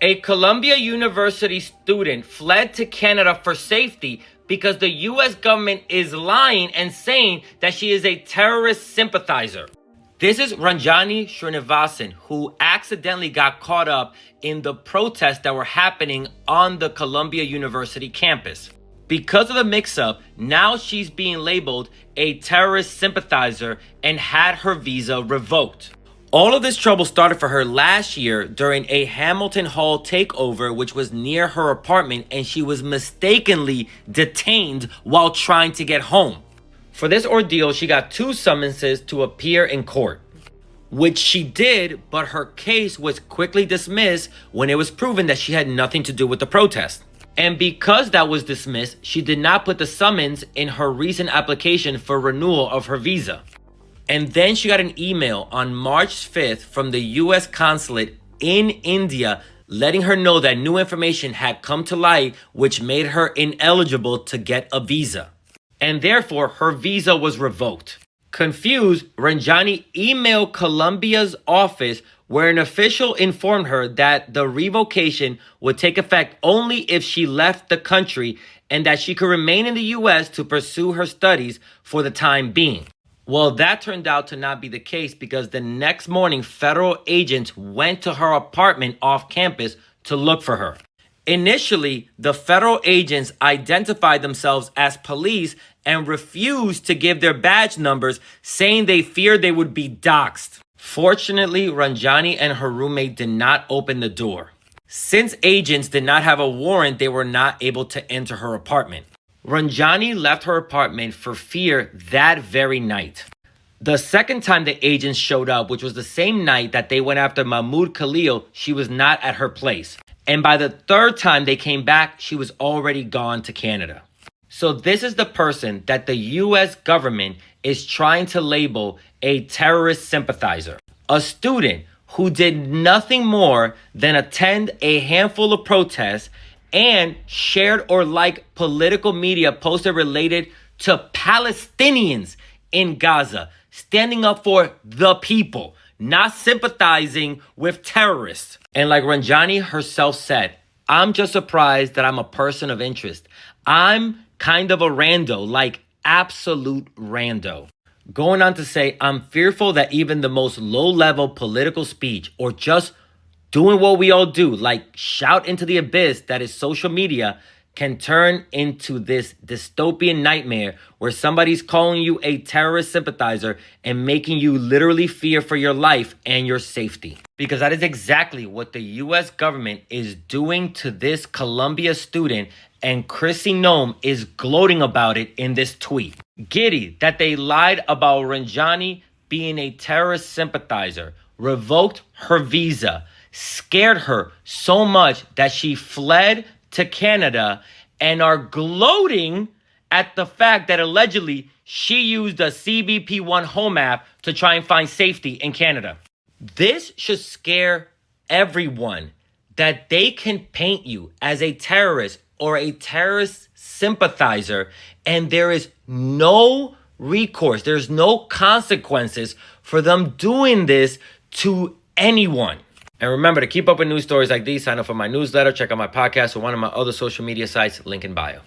A Columbia University student fled to Canada for safety because the US government is lying and saying that she is a terrorist sympathizer. This is Ranjani Srinivasan, who accidentally got caught up in the protests that were happening on the Columbia University campus. Because of the mix-up, now she's being labeled a terrorist sympathizer and had her visa revoked. All of this trouble started for her last year during a Hamilton Hall takeover, which was near her apartment, and she was mistakenly detained while trying to get home. For this ordeal, she got 2 summonses to appear in court, which she did, but her case was quickly dismissed when it was proven that she had nothing to do with the protest. And because that was dismissed, she did not put the summons in her recent application for renewal of her visa. And then she got an email on March 5th from the US consulate in India letting her know that new information had come to light, which made her ineligible to get a visa. And therefore, her visa was revoked. Confused, Ranjani emailed Columbia's office where an official informed her that the revocation would take effect only if she left the country and that she could remain in the US to pursue her studies for the time being. Well, that turned out to not be the case because the next morning, federal agents went to her apartment off campus to look for her. Initially, the federal agents identified themselves as police and refused to give their badge numbers, saying they feared they would be doxxed. Fortunately, Ranjani and her roommate did not open the door. Since agents did not have a warrant, they were not able to enter her apartment. Ranjani left her apartment for fear that very night. The second time the agents showed up, which was the same night that they went after Mahmoud Khalil, she was not at her place. And by the third time they came back, she was already gone to Canada. So this is the person that the US government is trying to label a terrorist sympathizer. A student who did nothing more than attend a handful of protests and shared or liked political media posted related to Palestinians in Gaza, standing up for the people, not sympathizing with terrorists. And like Ranjani herself said, I'm just surprised that I'm a person of interest. I'm kind of a rando, like absolute rando. Going on to say, I'm fearful that even the most low-level political speech or just doing what we all do, like shout into the abyss that is social media, can turn into this dystopian nightmare where somebody's calling you a terrorist sympathizer and making you literally fear for your life and your safety. Because that is exactly what the US government is doing to this Columbia student, and Chrissy Nome is gloating about it in this tweet. Giddy that they lied about Ranjani being a terrorist sympathizer, revoked her visa, scared her so much that she fled to Canada, and are gloating at the fact that allegedly she used a CBP1 home app to try and find safety in Canada. This should scare everyone that they can paint you as a terrorist or a terrorist sympathizer, and there is no recourse, there's no consequences for them doing this to anyone. And remember, to keep up with news stories like these, sign up for my newsletter, check out my podcast or one of my other social media sites, link in bio.